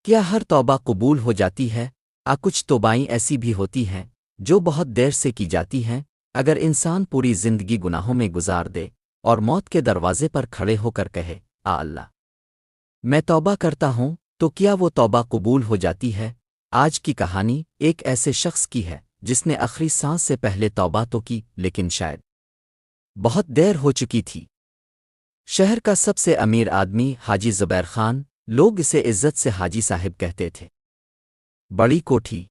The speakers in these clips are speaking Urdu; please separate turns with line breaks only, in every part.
کیا ہر توبہ قبول ہو جاتی ہے؟ کچھ توبائیں ایسی بھی ہوتی ہیں جو بہت دیر سے کی جاتی ہیں۔ اگر انسان پوری زندگی گناہوں میں گزار دے اور موت کے دروازے پر کھڑے ہو کر کہے اللہ میں توبہ کرتا ہوں، تو کیا وہ توبہ قبول ہو جاتی ہے؟ آج کی کہانی ایک ایسے شخص کی ہے جس نے آخری سانس سے پہلے توبہ تو کی، لیکن شاید بہت دیر ہو چکی تھی۔ شہر کا سب سے امیر آدمی حاجی زبیر خان، لوگ اسے عزت سے حاجی صاحب کہتے تھے۔ بڑی کوٹھی،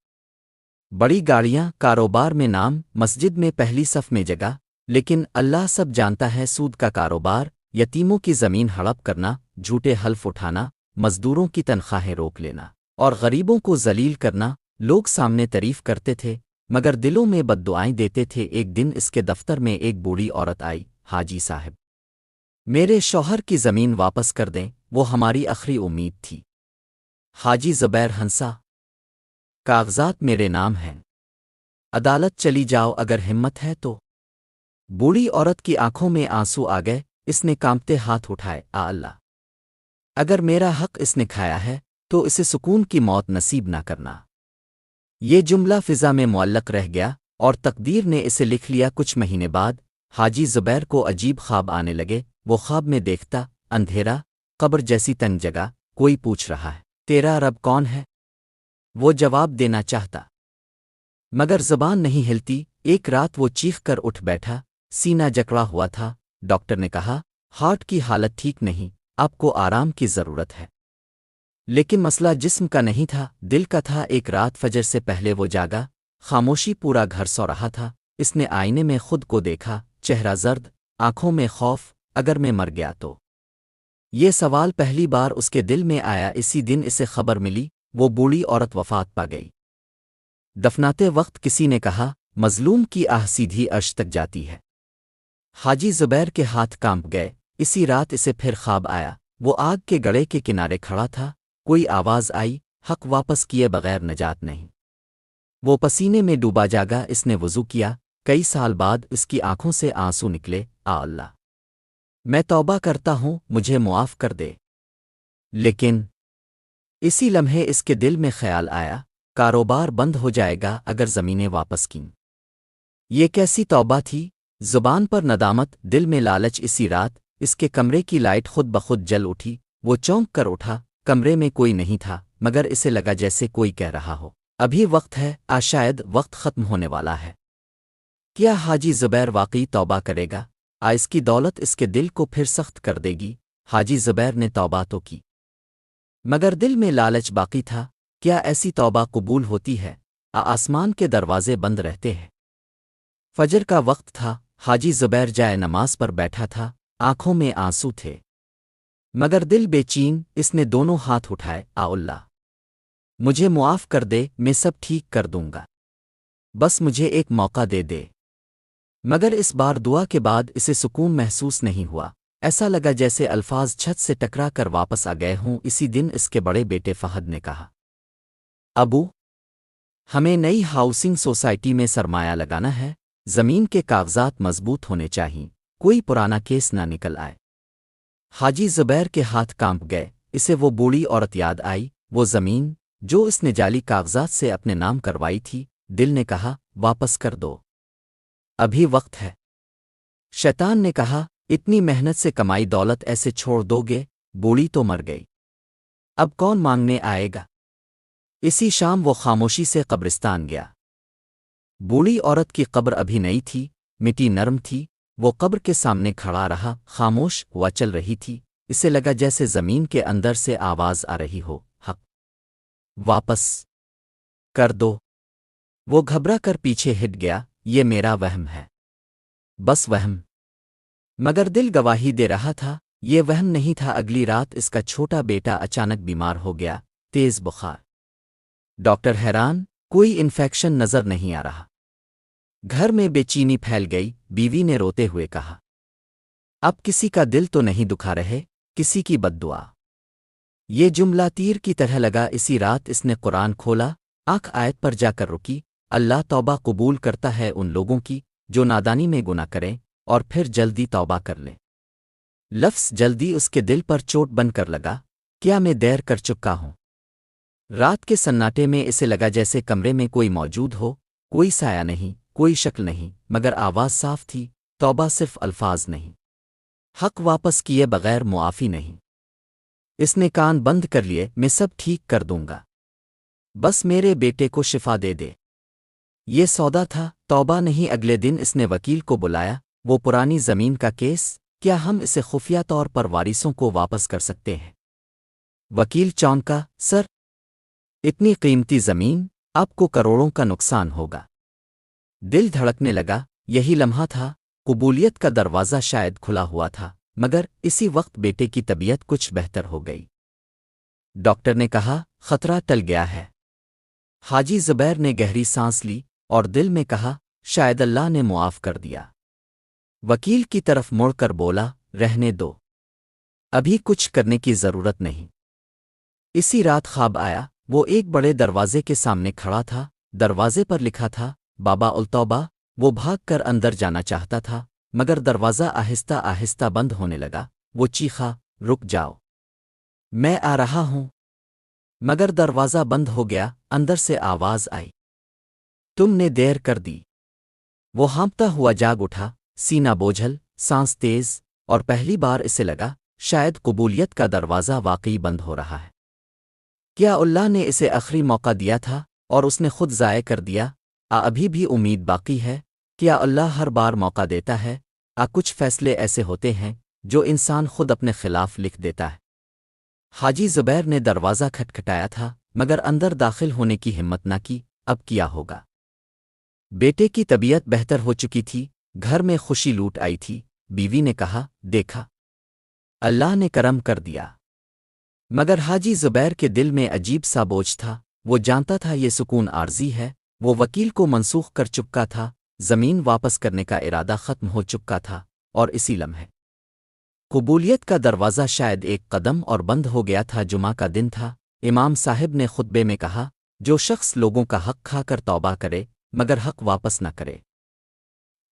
بڑی گاڑیاں، کاروبار میں نام، مسجد میں پہلی صف میں جگہ، لیکن اللہ سب جانتا ہے سود کا کاروبار، یتیموں کی زمین ہڑپ کرنا، جھوٹے حلف اٹھانا، مزدوروں کی تنخواہیں روک لینا اور غریبوں کو ذلیل کرنا۔ لوگ سامنے تعریف کرتے تھے مگر دلوں میں بد دعائیں دیتے تھے۔ ایک دن اس کے دفتر میں ایک بوڑھی عورت آئی۔ حاجی صاحب، میرے شوہر کی زمین واپس کر دیں، وہ ہماری آخری امید تھی۔ حاجی زبیر ہنسا، کاغذات میرے نام ہیں، عدالت چلی جاؤ اگر ہمت ہے تو۔ بوڑھی عورت کی آنکھوں میں آنسو آ گئے، اس نے کانپتے ہاتھ اٹھائے، اللہ اگر میرا حق اس نے کھایا ہے تو اسے سکون کی موت نصیب نہ کرنا۔ یہ جملہ فضا میں معلق رہ گیا اور تقدیر نے اسے لکھ لیا۔ کچھ مہینے بعد حاجی زبیر کو عجیب خواب آنے لگے۔ وہ خواب میں دیکھتا اندھیرا، قبر جیسی تنگ جگہ، کوئی پوچھ رہا ہے تیرا رب کون ہے؟ وہ جواب دینا چاہتا مگر زبان نہیں ہلتی۔ ایک رات وہ چیخ کر اٹھ بیٹھا، سینہ جکڑا ہوا تھا۔ ڈاکٹر نے کہا ہارٹ کی حالت ٹھیک نہیں، آپ کو آرام کی ضرورت ہے۔ لیکن مسئلہ جسم کا نہیں تھا، دل کا تھا۔ ایک رات فجر سے پہلے وہ جاگا، خاموشی، پورا گھر سو رہا تھا۔ اس نے آئینے میں خود کو دیکھا، چہرہ زرد، آنکھوں میں خوف۔ اگر میں مر گیا تو؟ یہ سوال پہلی بار اس کے دل میں آیا۔ اسی دن اسے خبر ملی، وہ بوڑھی عورت وفات پا گئی۔ دفناتے وقت کسی نے کہا مظلوم کی آہ سیدھی عرش تک جاتی ہے۔ حاجی زبیر کے ہاتھ کانپ گئے۔ اسی رات اسے پھر خواب آیا، وہ آگ کے گڑھے کے کنارے کھڑا تھا۔ کوئی آواز آئی، حق واپس کیے بغیر نجات نہیں۔ وہ پسینے میں ڈوبا جاگا۔ اس نے وضو کیا۔ کئی سال بعد اس کی آنکھوں سے آنسو نکلے، اللہ میں توبہ کرتا ہوں، مجھے معاف کر دے۔ لیکن اسی لمحے اس کے دل میں خیال آیا، کاروبار بند ہو جائے گا اگر زمینیں واپس کیں۔ یہ کیسی توبہ تھی؟ زبان پر ندامت، دل میں لالچ۔ اسی رات اس کے کمرے کی لائٹ خود بخود جل اٹھی۔ وہ چونک کر اٹھا، کمرے میں کوئی نہیں تھا مگر اسے لگا جیسے کوئی کہہ رہا ہو ابھی وقت ہے، شاید وقت ختم ہونے والا ہے۔ کیا حاجی زبیر واقعی توبہ کرے گا؟ اس کی دولت اس کے دل کو پھر سخت کر دے گی؟ حاجی زبیر نے توبہ تو کی مگر دل میں لالچ باقی تھا۔ کیا ایسی توبہ قبول ہوتی ہے؟ آسمان کے دروازے بند رہتے ہیں۔ فجر کا وقت تھا، حاجی زبیر جائے نماز پر بیٹھا تھا، آنکھوں میں آنسو تھے مگر دل بے چین۔ اس نے دونوں ہاتھ اٹھائے، اللہ مجھے معاف کر دے، میں سب ٹھیک کر دوں گا، بس مجھے ایک موقع دے دے۔ مگر اس بار دعا کے بعد اسے سکون محسوس نہیں ہوا، ایسا لگا جیسے الفاظ چھت سے ٹکرا کر واپس آ گئے ہوں۔ اسی دن اس کے بڑے بیٹے فہد نے کہا، ابو ہمیں نئی ہاؤسنگ سوسائٹی میں سرمایہ لگانا ہے، زمین کے کاغذات مضبوط ہونے چاہئیں، کوئی پرانا کیس نہ نکل آئے۔ حاجی زبیر کے ہاتھ کانپ گئے۔ اسے وہ بوڑھی عورت یاد آئی، وہ زمین جو اس نے جعلی کاغذات سے اپنے نام کروائی تھی۔ دل نے کہا واپس کر دو، ابھی وقت ہے۔ شیطان نے کہا اتنی محنت سے کمائی دولت ایسے چھوڑ دو گے؟ بوڑھی تو مر گئی، اب کون مانگنے آئے گا؟ اسی شام وہ خاموشی سے قبرستان گیا۔ بوڑھی عورت کی قبر ابھی نئی تھی، مٹی نرم تھی۔ وہ قبر کے سامنے کھڑا رہا، خاموش، ہوا چل رہی تھی۔ اسے لگا جیسے زمین کے اندر سے آواز آ رہی ہو، حق واپس کر دو۔ وہ گھبرا کر پیچھے ہٹ گیا، یہ میرا وہم ہے، بس وہم۔ مگر دل گواہی دے رہا تھا یہ وہم نہیں تھا۔ اگلی رات اس کا چھوٹا بیٹا اچانک بیمار ہو گیا، تیز بخار۔ ڈاکٹر حیران، کوئی انفیکشن نظر نہیں آ رہا۔ گھر میں بے چینی پھیل گئی۔ بیوی نے روتے ہوئے کہا اب کسی کا دل تو نہیں دکھا رہے، کسی کی بد دعا۔ یہ جملہ تیر کی طرح لگا۔ اسی رات اس نے قرآن کھولا، آنکھ آیت پر جا کر رکی، اللہ توبہ قبول کرتا ہے ان لوگوں کی جو نادانی میں گناہ کریں اور پھر جلدی توبہ کر لیں۔ لفظ جلدی اس کے دل پر چوٹ بن کر لگا، کیا میں دیر کر چکا ہوں؟ رات کے سناٹے میں اسے لگا جیسے کمرے میں کوئی موجود ہو، کوئی سایہ نہیں، کوئی شکل نہیں، مگر آواز صاف تھی، توبہ صرف الفاظ نہیں، حق واپس کیے بغیر معافی نہیں۔ اس نے کان بند کر لیے، میں سب ٹھیک کر دوں گا، بس میرے بیٹے کو شفا دے دے۔ یہ سودا تھا، توبہ نہیں۔ اگلے دن اس نے وکیل کو بلایا، وہ پرانی زمین کا کیس، کیا ہم اسے خفیہ طور پر وارثوں کو واپس کر سکتے ہیں؟ وکیل چونکا، سر، اتنی قیمتی زمین، آپ کو کروڑوں کا نقصان ہوگا۔ دل دھڑکنے لگا، یہی لمحہ تھا، قبولیت کا دروازہ شاید کھلا ہوا تھا، مگر اسی وقت بیٹے کی طبیعت کچھ بہتر ہو گئی۔ ڈاکٹر نے کہا، خطرہ ٹل گیا ہے۔ حاجی زبیر نے گہری سانس لی اور دل میں کہا، شاید اللہ نے معاف کر دیا۔ وکیل کی طرف مڑ کر بولا، رہنے دو، ابھی کچھ کرنے کی ضرورت نہیں۔ اسی رات خواب آیا، وہ ایک بڑے دروازے کے سامنے کھڑا تھا، دروازے پر لکھا تھا، بابا التوبہ۔ وہ بھاگ کر اندر جانا چاہتا تھا، مگر دروازہ آہستہ آہستہ بند ہونے لگا۔ وہ چیخا، رک جاؤ، میں آ رہا ہوں، مگر دروازہ بند ہو گیا۔ اندر سے آواز آئی، تم نے دیر کر دی۔ وہ ہانپتا ہوا جاگ اٹھا، سینہ بوجھل، سانس تیز، اور پہلی بار اسے لگا، شاید قبولیت کا دروازہ واقعی بند ہو رہا ہے۔ کیا اللہ نے اسے آخری موقع دیا تھا اور اس نے خود ضائع کر دیا؟ ابھی بھی امید باقی ہے؟ کیا اللہ ہر بار موقع دیتا ہے؟ کچھ فیصلے ایسے ہوتے ہیں جو انسان خود اپنے خلاف لکھ دیتا ہے۔ حاجی زبیر نے دروازہ کھٹکھٹایا تھا، مگر اندر داخل ہونے کی ہمت نہ کی۔ اب کیا ہوگا؟ بیٹے کی طبیعت بہتر ہو چکی تھی، گھر میں خوشی لوٹ آئی تھی۔ بیوی نے کہا، دیکھا، اللہ نے کرم کر دیا۔ مگر حاجی زبیر کے دل میں عجیب سا بوجھ تھا، وہ جانتا تھا یہ سکون عارضی ہے۔ وہ وکیل کو منسوخ کر چکا تھا، زمین واپس کرنے کا ارادہ ختم ہو چکا تھا، اور اسی لمحے قبولیت کا دروازہ شاید ایک قدم اور بند ہو گیا تھا۔ جمعہ کا دن تھا، امام صاحب نے خطبے میں کہا، جو شخص لوگوں کا حق کھا کر توبہ کرے مگر حق واپس نہ کرے،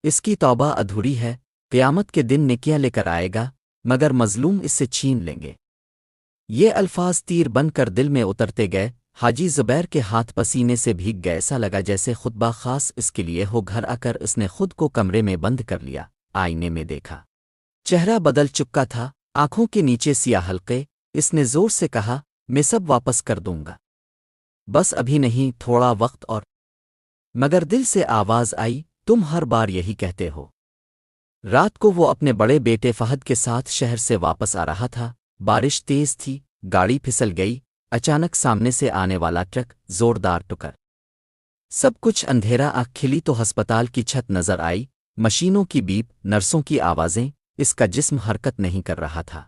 اس کی توبہ ادھوری ہے۔ قیامت کے دن نیکیاں لے کر آئے گا، مگر مظلوم اس سے چھین لیں گے۔ یہ الفاظ تیر بن کر دل میں اترتے گئے۔ حاجی زبیر کے ہاتھ پسینے سے بھیگ گئے، ایسا لگا جیسے خطبہ خاص اس کے لیے ہو۔ گھر آ کر اس نے خود کو کمرے میں بند کر لیا، آئینے میں دیکھا، چہرہ بدل چکا تھا، آنکھوں کے نیچے سیاہ حلقے۔ اس نے زور سے کہا، میں سب واپس کر دوں گا، بس ابھی نہیں، تھوڑا وقت اور۔ مگر دل سے آواز آئی، تم ہر بار یہی کہتے ہو۔ رات کو وہ اپنے بڑے بیٹے فہد کے ساتھ شہر سے واپس آ رہا تھا، بارش تیز تھی، گاڑی پھسل گئی۔ اچانک سامنے سے آنے والا ٹرک زوردار ٹکر، سب کچھ اندھیرا۔ آنکھ کھلی تو ہسپتال کی چھت نظر آئی، مشینوں کی بیپ، نرسوں کی آوازیں، اس کا جسم حرکت نہیں کر رہا تھا۔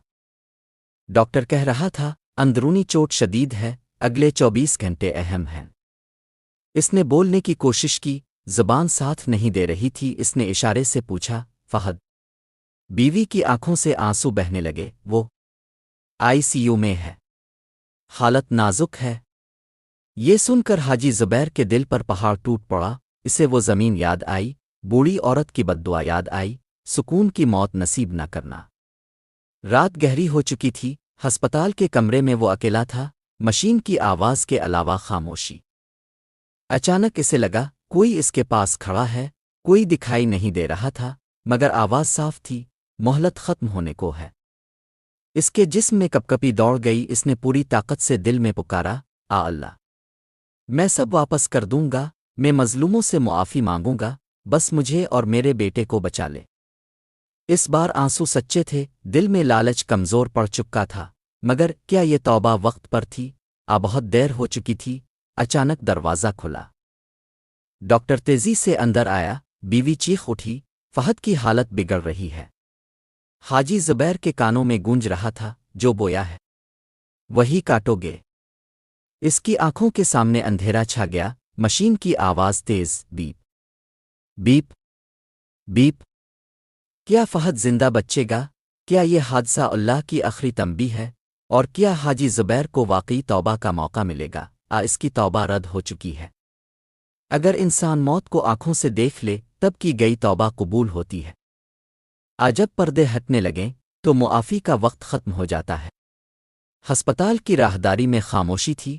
ڈاکٹر کہہ رہا تھا، اندرونی چوٹ شدید ہے، اگلے 24 گھنٹے اہم ہیں۔ اس نے بولنے کی کوشش کی، زبان ساتھ نہیں دے رہی تھی۔ اس نے اشارے سے پوچھا، فہد؟ بیوی کی آنکھوں سے آنسو بہنے لگے، وہ ICU میں ہے، حالت نازک ہے۔ یہ سن کر حاجی زبیر کے دل پر پہاڑ ٹوٹ پڑا۔ اسے وہ زمین یاد آئی، بوڑھی عورت کی بد دعا یاد آئی، سکون کی موت نصیب نہ کرنا۔ رات گہری ہو چکی تھی، ہسپتال کے کمرے میں وہ اکیلا تھا، مشین کی آواز کے علاوہ خاموشی۔ اچانک اسے لگا، کوئی اس کے پاس کھڑا ہے۔ کوئی دکھائی نہیں دے رہا تھا، مگر آواز صاف تھی، مہلت ختم ہونے کو ہے۔ اس کے جسم میں کپکپی دوڑ گئی۔ اس نے پوری طاقت سے دل میں پکارا، اللہ، میں سب واپس کر دوں گا، میں مظلوموں سے معافی مانگوں گا، بس مجھے اور میرے بیٹے کو بچا لے۔ اس بار آنسو سچے تھے، دل میں لالچ کمزور پڑ چکا تھا، مگر کیا یہ توبہ وقت پر تھی؟ بہت دیر ہو چکی تھی۔ اچانک دروازہ کھلا، ڈاکٹر تیزی سے اندر آیا، بیوی چیخ اٹھی، فہد کی حالت بگڑ رہی ہے۔ حاجی زبیر کے کانوں میں گونج رہا تھا، جو بویا ہے وہی کاٹو گے۔ اس کی آنکھوں کے سامنے اندھیرا چھا گیا، مشین کی آواز تیز، بیپ بیپ بیپ۔ کیا فہد زندہ بچے گا؟ کیا یہ حادثہ اللہ کی آخری تنبیہ ہے؟ اور کیا حاجی زبیر کو واقعی توبہ کا موقع ملے گا؟ اس کی توبہ رد ہو چکی ہے۔ اگر انسان موت کو آنکھوں سے دیکھ لے، تب کی گئی توبہ قبول ہوتی ہے۔ جب پردے ہٹنے لگیں تو معافی کا وقت ختم ہو جاتا ہے۔ ہسپتال کی راہداری میں خاموشی تھی،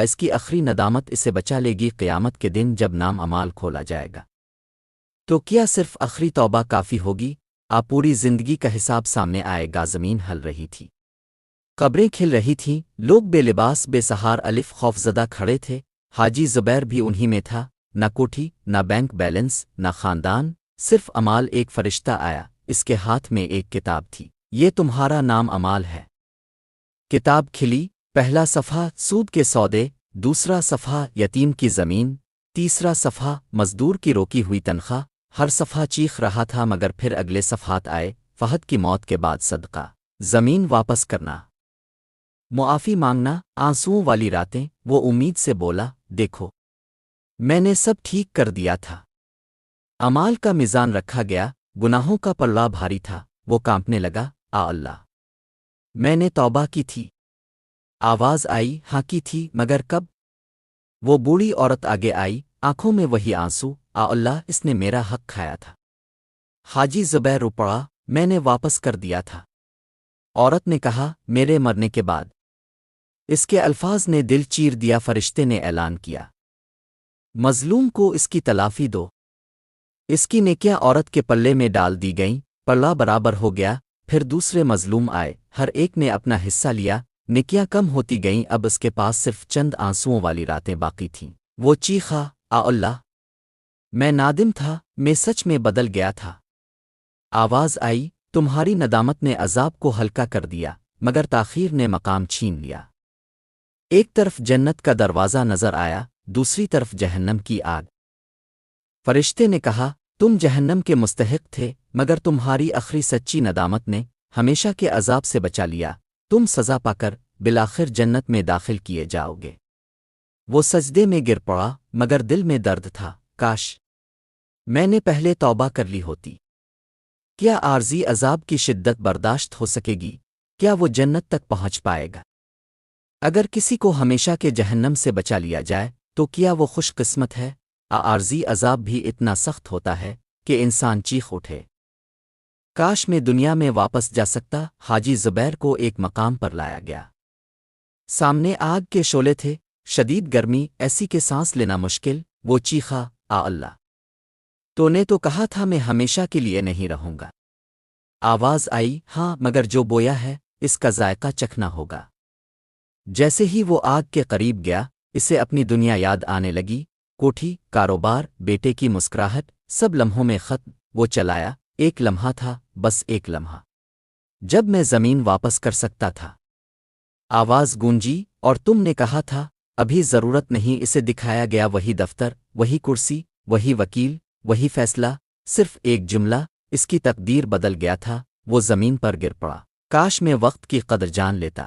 اس کی آخری ندامت اسے بچا لے گی قیامت کے دن جب نام امال کھولا جائے گا۔ تو کیا صرف آخری توبہ کافی ہوگی؟ پوری زندگی کا حساب سامنے آئے گا۔ زمین ہل رہی تھی، قبریں کھل رہی تھیں، لوگ بے لباس بے سہار الف خوفزدہ کھڑے تھے۔ حاجی زبیر بھی انہی میں تھا، نہ کوٹھی، نہ بینک بیلنس، نہ خاندان، صرف امال۔ ایک فرشتہ آیا، اس کے ہاتھ میں ایک کتاب تھی۔ یہ تمہارا نام امال ہے۔ کتاب کھلی، پہلا صفحہ سود کے سودے، دوسرا صفحہ یتیم کی زمین، تیسرا صفحہ مزدور کی روکی ہوئی تنخواہ۔ ہر صفحہ چیخ رہا تھا، مگر پھر اگلے صفحات آئے، فہد کی موت کے بعد صدقہ، زمین واپس کرنا، معافی مانگنا، آنسوؤں والی راتیں۔ وہ امید سے بولا، دیکھو میں نے سب ٹھیک کر دیا تھا۔ امال کا میزان رکھا گیا، گناہوں کا پلڑا بھاری تھا۔ وہ کانپنے لگا، اللہ، میں نے توبہ کی تھی۔ آواز آئی، ہاں کی تھی، مگر کب؟ وہ بوڑھی عورت آگے آئی، آنکھوں میں وہی آنسو، اللہ، اس نے میرا حق کھایا تھا۔ حاجی زبیر رو پڑا، میں نے واپس کر دیا تھا۔ عورت نے کہا، میرے مرنے کے بعد؟ اس کے الفاظ نے دل چیر دیا۔ فرشتے نے اعلان کیا، مظلوم کو اس کی تلافی دو۔ اس کی نیکیاں عورت کے پلے میں ڈال دی گئیں، پلہ برابر ہو گیا۔ پھر دوسرے مظلوم آئے، ہر ایک نے اپنا حصہ لیا، نیکیاں کم ہوتی گئیں۔ اب اس کے پاس صرف چند آنسوؤں والی راتیں باقی تھیں۔ وہ چیخا، اللہ، میں نادم تھا، میں سچ میں بدل گیا تھا۔ آواز آئی، تمہاری ندامت نے عذاب کو ہلکا کر دیا، مگر تاخیر نے مقام چھین لیا۔ ایک طرف جنت کا دروازہ نظر آیا، دوسری طرف جہنم کی آگ۔ فرشتے نے کہا، تم جہنم کے مستحق تھے، مگر تمہاری آخری سچی ندامت نے ہمیشہ کے عذاب سے بچا لیا۔ تم سزا پا کر بالآخر جنت میں داخل کیے جاؤ گے۔ وہ سجدے میں گر پڑا، مگر دل میں درد تھا، کاش میں نے پہلے توبہ کر لی ہوتی۔ کیا عارضی عذاب کی شدت برداشت ہو سکے گی؟ کیا وہ جنت تک پہنچ پائے گا؟ اگر کسی کو ہمیشہ کے جہنم سے بچا لیا جائے تو کیا وہ خوش قسمت ہے؟ عارضی عذاب بھی اتنا سخت ہوتا ہے کہ انسان چیخ اٹھے، کاش میں دنیا میں واپس جا سکتا۔ حاجی زبیر کو ایک مقام پر لایا گیا، سامنے آگ کے شعلے تھے، شدید گرمی ایسی کہ سانس لینا مشکل۔ وہ چیخا، اللہ، تو نے تو کہا تھا میں ہمیشہ کے لیے نہیں رہوں گا۔ آواز آئی، ہاں، مگر جو بویا ہے اس کا ذائقہ چکھنا ہوگا۔ جیسے ہی وہ آگ کے قریب گیا، اسے اپنی دنیا یاد آنے لگی، کوٹھی، کاروبار، بیٹے کی مسکراہٹ، سب لمحوں میں ختم۔ وہ چلایا، ایک لمحہ تھا، بس ایک لمحہ، جب میں زمین واپس کر سکتا تھا۔ آواز گونجی، اور تم نے کہا تھا ابھی ضرورت نہیں۔ اسے دکھایا گیا وہی دفتر، وہی کرسی، وہی وکیل، وہی فیصلہ، صرف ایک جملہ، اس کی تقدیر بدل گیا تھا۔ وہ زمین پر گر پڑا، کاش میں وقت کی قدر جان لیتا۔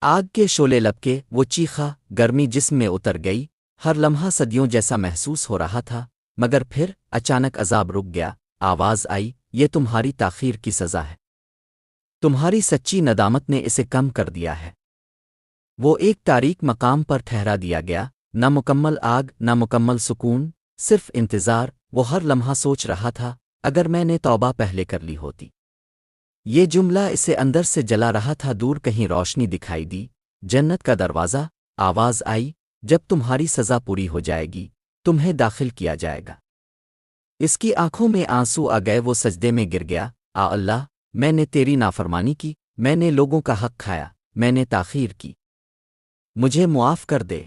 آگ کے شعلے لپکے، وہ چیخا، گرمی جسم میں اتر گئی، ہر لمحہ صدیوں جیسا محسوس ہو رہا تھا، مگر پھر اچانک عذاب رک گیا۔ آواز آئی، یہ تمہاری تاخیر کی سزا ہے، تمہاری سچی ندامت نے اسے کم کر دیا ہے۔ وہ ایک تاریک مقام پر ٹھہرا دیا گیا، نہ مکمل آگ، نہ مکمل سکون، صرف انتظار۔ وہ ہر لمحہ سوچ رہا تھا، اگر میں نے توبہ پہلے کر لی ہوتی۔ یہ جملہ اسے اندر سے جلا رہا تھا۔ دور کہیں روشنی دکھائی دی، جنت کا دروازہ۔ آواز آئی، جب تمہاری سزا پوری ہو جائے گی تمہیں داخل کیا جائے گا۔ اس کی آنکھوں میں آنسو آ گئے، وہ سجدے میں گر گیا، اللہ، میں نے تیری نافرمانی کی، میں نے لوگوں کا حق کھایا، میں نے تاخیر کی، مجھے معاف کر دے۔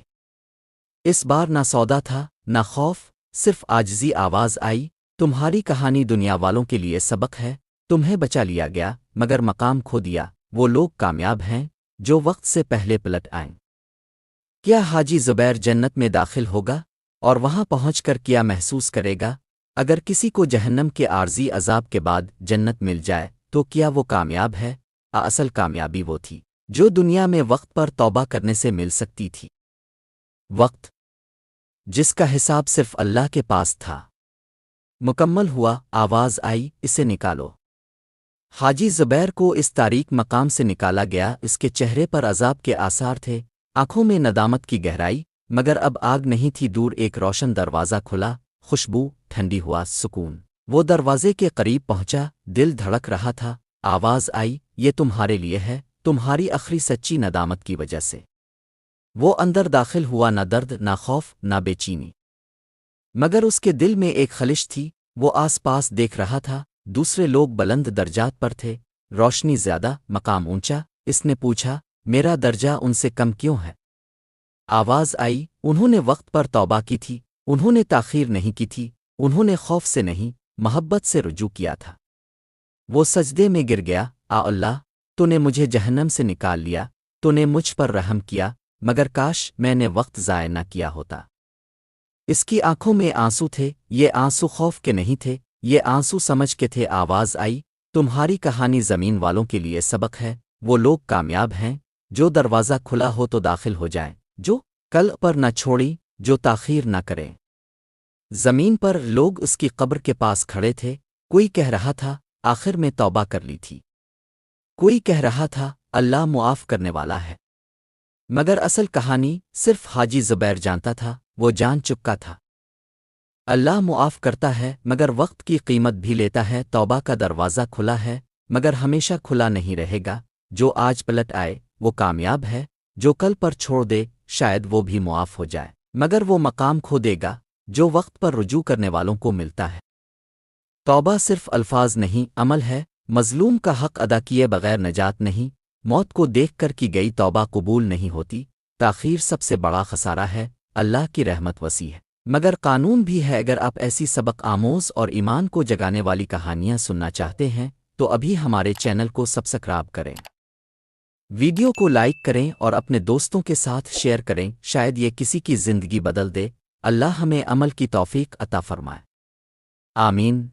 اس بار نہ سودا تھا، نہ خوف، صرف عاجزی۔ آواز آئی، تمہاری کہانی دنیا والوں کے لیے سبق ہے، تمہیں بچا لیا گیا مگر مقام کھو دیا۔ وہ لوگ کامیاب ہیں جو وقت سے پہلے پلٹ آئیں۔ کیا حاجی زبیر جنت میں داخل ہوگا اور وہاں پہنچ کر کیا محسوس کرے گا؟ اگر کسی کو جہنم کے عارضی عذاب کے بعد جنت مل جائے تو کیا وہ کامیاب ہے؟ اصل کامیابی وہ تھی جو دنیا میں وقت پر توبہ کرنے سے مل سکتی تھی، وقت جس کا حساب صرف اللہ کے پاس تھا۔ مکمل ہوا۔ آواز آئی، اسے نکالو۔ حاجی زبیر کو اس تاریک مقام سے نکالا گیا، اس کے چہرے پر عذاب کے آثار تھے، آنکھوں میں ندامت کی گہرائی، مگر اب آگ نہیں تھی۔ دور ایک روشن دروازہ کھلا، خوشبو، ٹھنڈی ہوا، سکون۔ وہ دروازے کے قریب پہنچا، دل دھڑک رہا تھا۔ آواز آئی، یہ تمہارے لیے ہے، تمہاری آخری سچی ندامت کی وجہ سے۔ وہ اندر داخل ہوا، نہ درد نہ خوف نہ بے چینی، مگر اس کے دل میں ایک خلش تھی۔ وہ آس پاس دیکھ رہا تھا، دوسرے لوگ بلند درجات پر تھے، روشنی زیادہ، مقام اونچا۔ اس نے پوچھا، میرا درجہ ان سے کم کیوں ہے؟ آواز آئی، انہوں نے وقت پر توبہ کی تھی، انہوں نے تاخیر نہیں کی تھی، انہوں نے خوف سے نہیں، محبت سے رجوع کیا تھا۔ وہ سجدے میں گر گیا، اللہ، تو نے مجھے جہنم سے نکال لیا، تو نے مجھ پر رحم کیا، مگر کاش میں نے وقت ضائع نہ کیا ہوتا۔ اس کی آنکھوں میں آنسو تھے، یہ آنسو خوف کے نہیں تھے، یہ آنسو سمجھ کے تھے۔ آواز آئی، تمہاری کہانی زمین والوں کے لیے سبق ہے، وہ لوگ کامیاب ہیں جو دروازہ کھلا ہو تو داخل ہو جائیں، جو کل پر نہ چھوڑی، جو تاخیر نہ کریں۔ زمین پر لوگ اس کی قبر کے پاس کھڑے تھے، کوئی کہہ رہا تھا آخر میں توبہ کر لی تھی، کوئی کہہ رہا تھا اللہ معاف کرنے والا ہے، مگر اصل کہانی صرف حاجی زبیر جانتا تھا، وہ جان چکا تھا۔ اللہ معاف کرتا ہے مگر وقت کی قیمت بھی لیتا ہے۔ توبہ کا دروازہ کھلا ہے مگر ہمیشہ کھلا نہیں رہے گا۔ جو آج پلٹ آئے وہ کامیاب ہے، جو کل پر چھوڑ دے شاید وہ بھی معاف ہو جائے، مگر وہ مقام کھو دے گا جو وقت پر رجوع کرنے والوں کو ملتا ہے۔ توبہ صرف الفاظ نہیں، عمل ہے۔ مظلوم کا حق ادا کیے بغیر نجات نہیں، موت کو دیکھ کر کی گئی توبہ قبول نہیں ہوتی۔ تاخیر سب سے بڑا خسارہ ہے۔ اللہ کی رحمت وسیع ہے مگر قانون بھی ہے۔ اگر آپ ایسی سبق آموز اور ایمان کو جگانے والی کہانیاں سننا چاہتے ہیں تو ابھی ہمارے چینل کو سبسکرائب کریں، ویڈیو کو لائک کریں اور اپنے دوستوں کے ساتھ شیئر کریں، شاید یہ کسی کی زندگی بدل دے۔ اللہ ہمیں عمل کی توفیق عطا فرمائے، آمین۔